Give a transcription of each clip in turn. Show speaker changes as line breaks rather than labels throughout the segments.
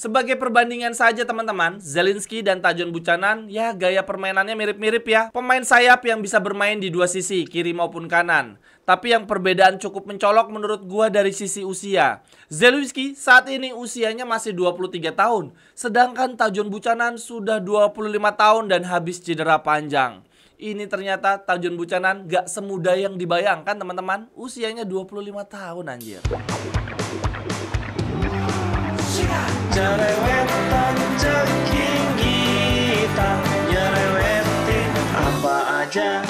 Sebagai perbandingan saja teman-teman, Zielinski dan Tajon Buchanan ya gaya permainannya mirip-mirip ya. Pemain sayap yang bisa bermain di dua sisi, kiri maupun kanan. Tapi yang perbedaan cukup mencolok menurut gua dari sisi usia. Zielinski saat ini usianya masih 23 tahun, sedangkan Tajon Buchanan sudah 25 tahun dan habis cedera panjang. Ini ternyata Tajon Buchanan gak semudah yang dibayangkan teman-teman. Usianya 25 tahun anjir.
Cerewetan ceking kita, nyerewetin apa aja.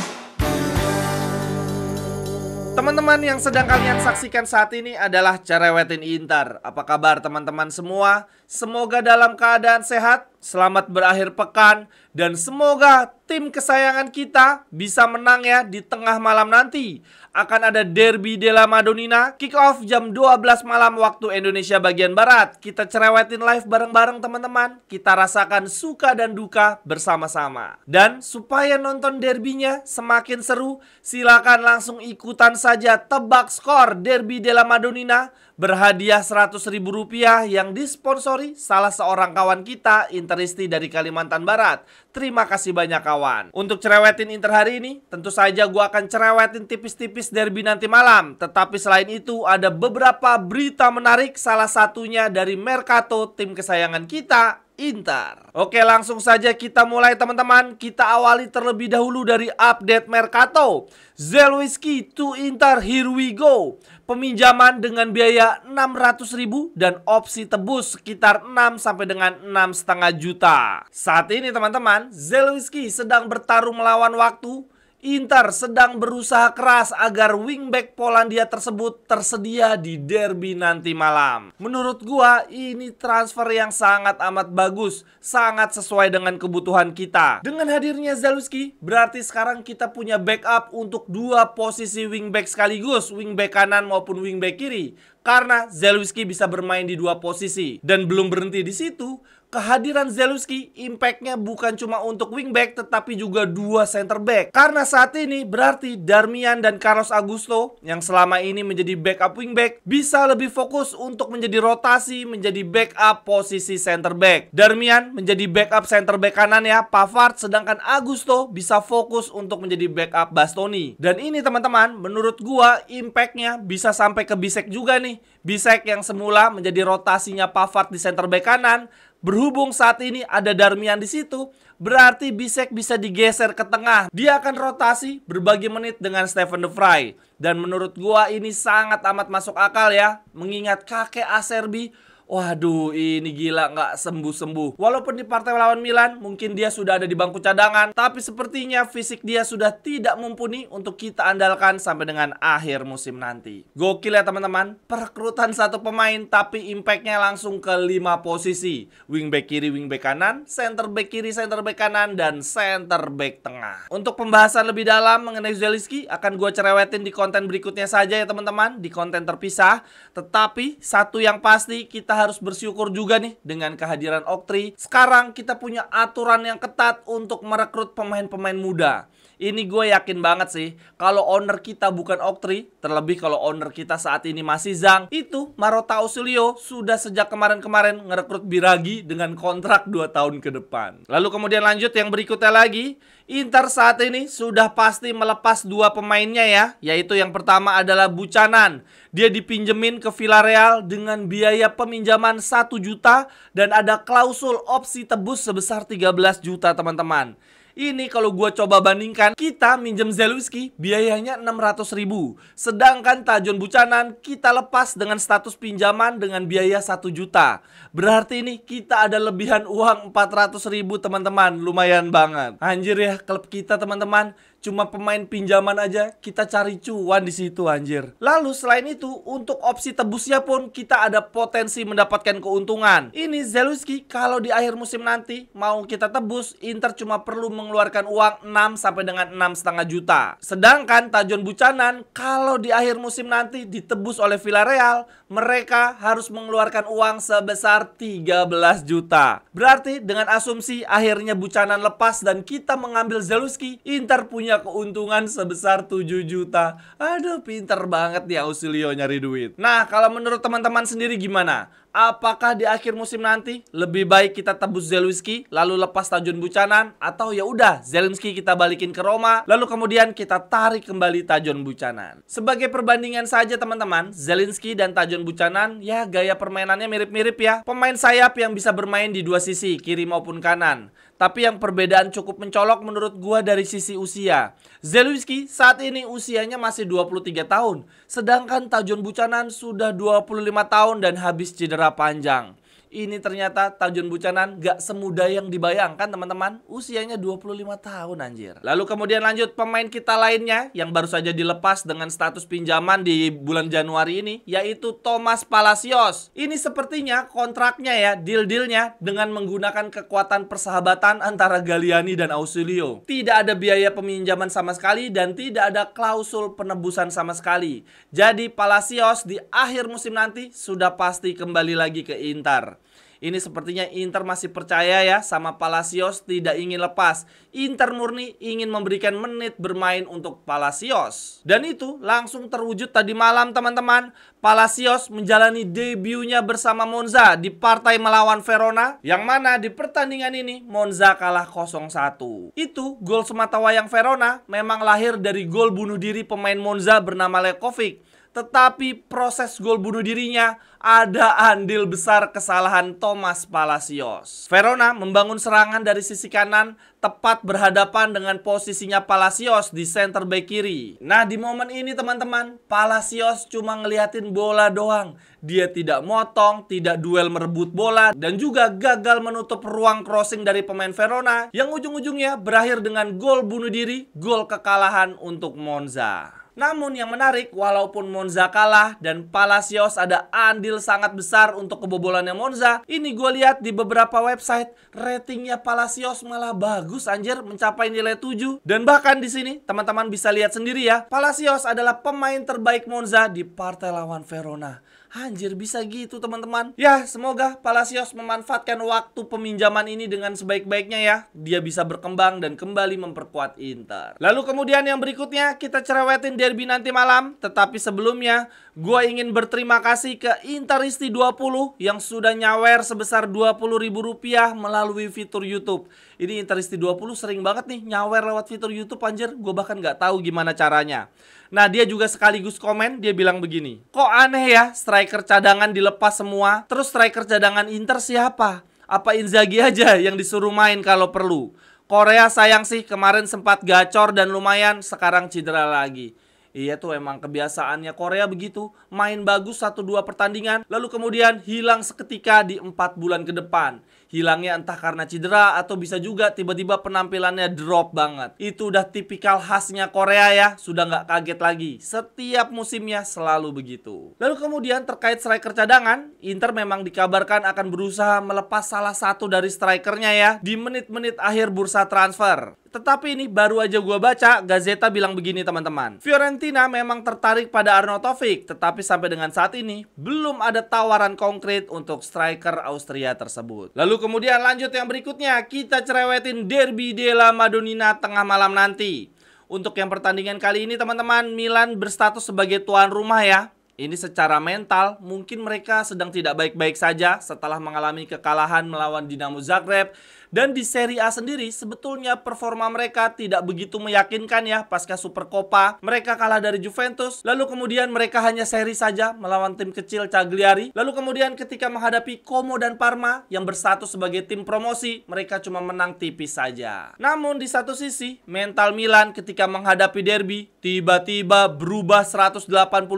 Teman-teman yang sedang kalian saksikan saat ini adalah Cerewetin Inter. Apa kabar teman-teman semua? Semoga dalam keadaan sehat, selamat berakhir pekan, dan semoga tim kesayangan kita bisa menang ya di tengah malam nanti. Akan ada Derby della Madonnina, kick off jam 12 malam waktu Indonesia bagian Barat. Kita cerewetin live bareng-bareng teman-teman. Kita rasakan suka dan duka bersama-sama. Dan supaya nonton derbynya semakin seru, silakan langsung ikutan saja tebak skor Derby della Madonnina. Berhadiah Rp100.000 yang disponsori salah seorang kawan kita, Interisti dari Kalimantan Barat. Terima kasih banyak kawan. Untuk cerewetin Inter hari ini, tentu saja gua akan cerewetin tipis-tipis derby nanti malam. Tetapi selain itu ada beberapa berita menarik, salah satunya dari Mercato, tim kesayangan kita, Inter. Oke, langsung saja kita mulai teman-teman. Kita awali terlebih dahulu dari update Mercato. Zielinski to Inter, here we go. Peminjaman dengan biaya 600.000 dan opsi tebus sekitar 6 sampai dengan 6,5 juta. Saat ini teman-teman, Zielinski sedang bertarung melawan waktu. Inter sedang berusaha keras agar wingback Polandia tersebut tersedia di derby nanti malam. Menurut gua ini transfer yang sangat amat bagus, sangat sesuai dengan kebutuhan kita. Dengan hadirnya Zielinski, berarti sekarang kita punya backup untuk dua posisi wingback sekaligus, wingback kanan maupun wingback kiri. Karena Zielinski bisa bermain di dua posisi. Dan belum berhenti di situ, kehadiran Zielinski impact-nya bukan cuma untuk wingback tetapi juga dua center back. Karena saat ini berarti Darmian dan Carlos Augusto yang selama ini menjadi backup wingback bisa lebih fokus untuk menjadi rotasi menjadi backup posisi center back. Darmian menjadi backup center back kanan ya, Pavard, sedangkan Augusto bisa fokus untuk menjadi backup Bastoni. Dan ini teman-teman, menurut gua impact-nya bisa sampai ke Bisek juga nih. Bisek yang semula menjadi rotasinya Pavard di center back kanan, berhubung saat ini ada Darmian di situ, berarti Bisek bisa digeser ke tengah. Dia akan rotasi berbagi menit dengan Stefan de Vrij. Dan menurut gua ini sangat amat masuk akal ya, mengingat kakek Acerbi. Waduh, ini gila nggak sembuh-sembuh. Walaupun di partai lawan Milan mungkin dia sudah ada di bangku cadangan, tapi sepertinya fisik dia sudah tidak mumpuni untuk kita andalkan sampai dengan akhir musim nanti. Gokil ya teman-teman, perekrutan satu pemain tapi impactnya langsung ke 5 posisi. Wingback kiri, wingback kanan, center back kiri, center back kanan, dan center back tengah. Untuk pembahasan lebih dalam mengenai Zielinski akan gue cerewetin di konten berikutnya saja ya teman-teman, di konten terpisah. Tetapi satu yang pasti, kita harus bersyukur juga nih dengan kehadiran Oktri. Sekarang kita punya aturan yang ketat untuk merekrut pemain-pemain muda. Ini gue yakin banget sih, kalau owner kita bukan Oktri, terlebih kalau owner kita saat ini masih Zhang, itu Marotta Ausilio sudah sejak kemarin-kemarin ngerekrut Biragi dengan kontrak 2 tahun ke depan. Lalu kemudian lanjut yang berikutnya lagi, Inter saat ini sudah pasti melepas 2 pemainnya ya, yaitu yang pertama adalah Buchanan. Dia dipinjemin ke Villarreal dengan biaya peminjaman 1 juta dan ada klausul opsi tebus sebesar 13 juta teman-teman. Ini kalau gue coba bandingkan, kita minjem Zielinski biayanya 600.000. Sedangkan Tajon Buchanan kita lepas dengan status pinjaman dengan biaya 1 juta. Berarti ini kita ada lebihan uang 400.000 teman-teman. Lumayan banget. Anjir ya, klub kita teman-teman. Cuma pemain pinjaman aja kita cari cuan di situ anjir. Lalu selain itu untuk opsi tebusnya pun kita ada potensi mendapatkan keuntungan. Ini Zielinski kalau di akhir musim nanti mau kita tebus, Inter cuma perlu mengeluarkan uang 6 sampai dengan 6,5 juta. Sedangkan Tajon Buchanan kalau di akhir musim nanti ditebus oleh Villarreal, mereka harus mengeluarkan uang sebesar 13 juta. Berarti dengan asumsi akhirnya Buchanan lepas dan kita mengambil Zielinski, Inter punya keuntungan sebesar 7 juta. Aduh, pinter banget ya Ausilio nyari duit. Nah, kalau menurut teman-teman sendiri gimana? Apakah di akhir musim nanti lebih baik kita tebus Zelensky lalu lepas Tajun Buchanan, atau ya udah Zelensky kita balikin ke Roma lalu kemudian kita tarik kembali Tajun Buchanan? Sebagai perbandingan saja teman-teman, Zelensky dan Tajun Buchanan ya gaya permainannya mirip-mirip ya. Pemain sayap yang bisa bermain di dua sisi, kiri maupun kanan. Tapi yang perbedaan cukup mencolok menurut gua dari sisi usia. Zelensky saat ini usianya masih 23 tahun, sedangkan Tajun Buchanan sudah 25 tahun dan habis cedera panjang. Ini ternyata Tajun Buchanan gak semudah yang dibayangkan teman-teman. Usianya 25 tahun anjir. Lalu kemudian lanjut pemain kita lainnya yang baru saja dilepas dengan status pinjaman di bulan Januari ini, yaitu Thomas Palacios. Ini sepertinya kontraknya ya, deal-dealnya dengan menggunakan kekuatan persahabatan antara Galliani dan Ausilio. Tidak ada biaya peminjaman sama sekali dan tidak ada klausul penebusan sama sekali. Jadi Palacios di akhir musim nanti sudah pasti kembali lagi ke Inter. Ini sepertinya Inter masih percaya ya sama Palacios, tidak ingin lepas. Inter murni ingin memberikan menit bermain untuk Palacios. Dan itu langsung terwujud tadi malam teman-teman. Palacios menjalani debutnya bersama Monza di partai melawan Verona, yang mana di pertandingan ini Monza kalah 0-1. Itu gol sematawayang Verona memang lahir dari gol bunuh diri pemain Monza bernama Lekovic. Tetapi proses gol bunuh dirinya ada andil besar kesalahan Thomas Palacios. Verona membangun serangan dari sisi kanan tepat berhadapan dengan posisinya Palacios di center back kiri. Nah di momen ini teman-teman, Palacios cuma ngeliatin bola doang. Dia tidak motong, tidak duel merebut bola, dan juga gagal menutup ruang crossing dari pemain Verona yang ujung-ujungnya berakhir dengan gol bunuh diri, gol kekalahan untuk Monza. Namun yang menarik, walaupun Monza kalah dan Palacios ada andil sangat besar untuk kebobolannya Monza, ini gue lihat di beberapa website ratingnya Palacios malah bagus anjir, mencapai nilai 7. Dan bahkan di sini teman-teman bisa lihat sendiri ya, Palacios adalah pemain terbaik Monza di partai lawan Verona. Anjir, bisa gitu teman-teman. Ya, semoga Palacios memanfaatkan waktu peminjaman ini dengan sebaik-baiknya ya. Dia bisa berkembang dan kembali memperkuat Inter. Lalu kemudian yang berikutnya kita cerewetin derby nanti malam. Tetapi sebelumnya, gue ingin berterima kasih ke Interisti 20 yang sudah nyawer sebesar Rp20.000 melalui fitur YouTube. Ini Interisti 20 sering banget nih nyawer lewat fitur YouTube anjir. Gue bahkan gak tahu gimana caranya. Nah dia juga sekaligus komen, dia bilang begini, kok aneh ya striker cadangan dilepas semua, terus striker cadangan Inter siapa? Apa Inzaghi aja yang disuruh main kalau perlu? Korea sayang sih kemarin sempat gacor dan lumayan, sekarang cedera lagi. Iya tuh emang kebiasaannya Korea begitu, main bagus 1-2 pertandingan, lalu kemudian hilang seketika di 4 bulan ke depan. Hilangnya entah karena cedera atau bisa juga tiba-tiba penampilannya drop banget. Itu udah tipikal khasnya Korea ya, sudah nggak kaget lagi. Setiap musimnya selalu begitu. Lalu kemudian terkait striker cadangan, Inter memang dikabarkan akan berusaha melepas salah satu dari strikernya ya di menit-menit akhir bursa transfer. Tetapi ini baru aja gue baca, Gazeta bilang begini teman-teman. Fiorentina memang tertarik pada Arnautovic, tetapi sampai dengan saat ini belum ada tawaran konkret untuk striker Austria tersebut. Lalu kemudian lanjut yang berikutnya, kita cerewetin Derby della Madonnina tengah malam nanti. Untuk yang pertandingan kali ini teman-teman, Milan berstatus sebagai tuan rumah ya. Ini secara mental mungkin mereka sedang tidak baik-baik saja setelah mengalami kekalahan melawan Dinamo Zagreb. Dan di Serie A sendiri sebetulnya performa mereka tidak begitu meyakinkan ya pasca Supercoppa. Mereka kalah dari Juventus, lalu kemudian mereka hanya seri saja melawan tim kecil Cagliari. Lalu kemudian ketika menghadapi Como dan Parma yang berstatus sebagai tim promosi, mereka cuma menang tipis saja. Namun di satu sisi, mental Milan ketika menghadapi derby tiba-tiba berubah 180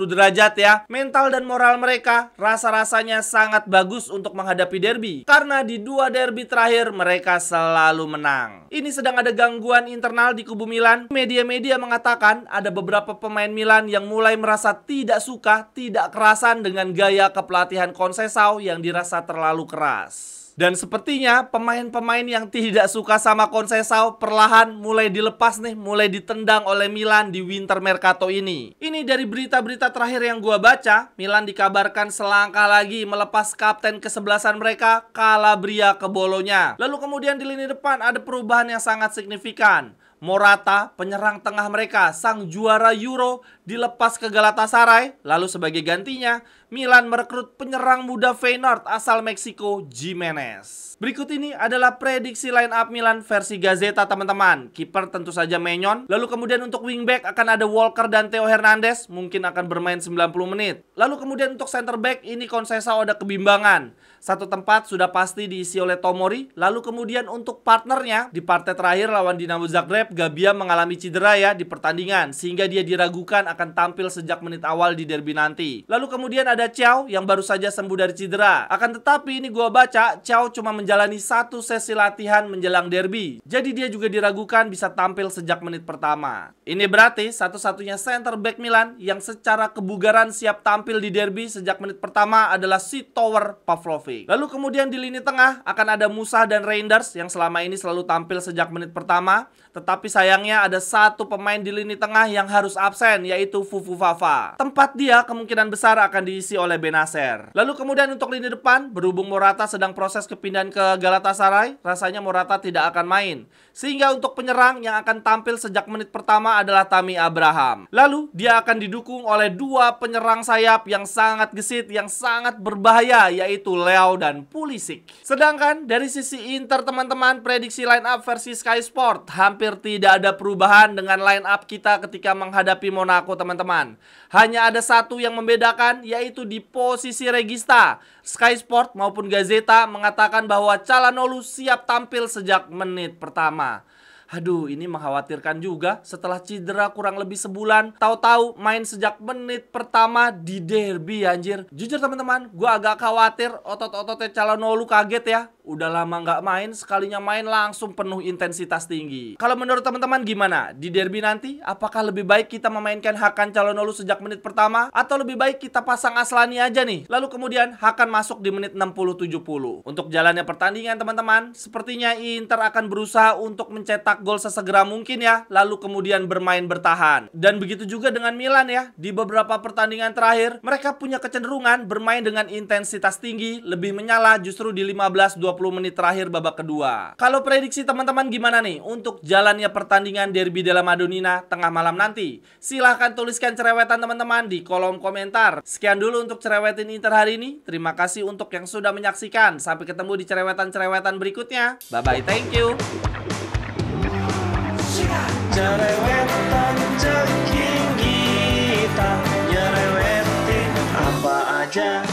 derajat ya. Mental dan moral mereka rasa-rasanya sangat bagus untuk menghadapi derby. Karena di 2 derby terakhir mereka selalu menang. Ini sedang ada gangguan internal di kubu Milan. Media-media mengatakan ada beberapa pemain Milan yang mulai merasa tidak suka, tidak kerasan dengan gaya kepelatihan Conceição yang dirasa terlalu keras. Dan sepertinya pemain-pemain yang tidak suka sama Conceição perlahan mulai dilepas nih, mulai ditendang oleh Milan di winter mercato ini. Ini dari berita-berita terakhir yang gua baca, Milan dikabarkan selangkah lagi melepas kapten kesebelasan mereka, Calabria ke Bologna. Lalu kemudian di lini depan ada perubahan yang sangat signifikan. Morata, penyerang tengah mereka, sang juara Euro, dilepas ke Galatasaray. Lalu sebagai gantinya, Milan merekrut penyerang muda Feyenoord asal Meksiko, Gimenez. Berikut ini adalah prediksi line up Milan versi Gazeta teman-teman. Kiper tentu saja Maignan. Lalu kemudian untuk wingback akan ada Walker dan Theo Hernandez, mungkin akan bermain 90 menit. Lalu kemudian untuk center back ini Conceição ada kebimbangan. Satu tempat sudah pasti diisi oleh Tomori. Lalu kemudian untuk partnernya di partai terakhir lawan Dinamo Zagreb, Gabia mengalami cedera ya di pertandingan, sehingga dia diragukan akan tampil sejak menit awal di derby nanti. Lalu kemudian ada Thiaw yang baru saja sembuh dari cedera. Akan tetapi ini gua baca Thiaw cuma menjalani satu sesi latihan menjelang derby, jadi dia juga diragukan bisa tampil sejak menit pertama. Ini berarti satu-satunya center back Milan yang secara kebugaran siap tampil di derby sejak menit pertama adalah si Tower Pavlovic. Lalu kemudian di lini tengah akan ada Musa dan Reinders yang selama ini selalu tampil sejak menit pertama, tetapi sayangnya ada satu pemain di lini tengah yang harus absen, yaitu Fufu Fafa. Tempat dia kemungkinan besar akan diisi oleh Benacer. Lalu kemudian untuk lini depan, berhubung Morata sedang proses kepindahan ke Galatasaray, rasanya Morata tidak akan main. Sehingga untuk penyerang yang akan tampil sejak menit pertama adalah Tammy Abraham. Lalu dia akan didukung oleh dua penyerang sayap yang sangat gesit, yang sangat berbahaya, yaitu Leao dan Pulisic. Sedangkan dari sisi Inter teman-teman, prediksi line up versi Sky Sport hampir tidak ada perubahan dengan line up kita ketika menghadapi Monaco teman-teman. Hanya ada satu yang membedakan, yaitu di posisi regista. Sky Sport maupun Gazeta mengatakan bahwa Calhanoglu siap tampil sejak menit pertama. Aduh, ini mengkhawatirkan juga. Setelah cedera kurang lebih sebulan, tahu-tahu main sejak menit pertama di derby anjir. Jujur teman-teman, gue agak khawatir. Otot-ototnya Calhanoglu kaget ya. Udah lama nggak main, sekalinya main langsung penuh intensitas tinggi. Kalau menurut teman-teman gimana? Di derby nanti, apakah lebih baik kita memainkan Hakan Calhanoglu sejak menit pertama? Atau lebih baik kita pasang Aslani aja nih? Lalu kemudian Hakan masuk di menit 60-70. Untuk jalannya pertandingan teman-teman, sepertinya Inter akan berusaha untuk mencetak gol sesegera mungkin ya. Lalu kemudian bermain bertahan. Dan begitu juga dengan Milan ya. Di beberapa pertandingan terakhir, mereka punya kecenderungan bermain dengan intensitas tinggi, lebih menyala justru di 15-20 menit terakhir babak kedua. Kalau prediksi teman-teman gimana nih untuk jalannya pertandingan Derby della Madonnina tengah malam nanti? Silahkan tuliskan cerewetan teman-teman di kolom komentar. Sekian dulu untuk cerewetin Inter hari ini. Terima kasih untuk yang sudah menyaksikan. Sampai ketemu di cerewetan-cerewetan berikutnya. Bye-bye, thank you.
Cerewetan ceking kita nyerewetin apa aja.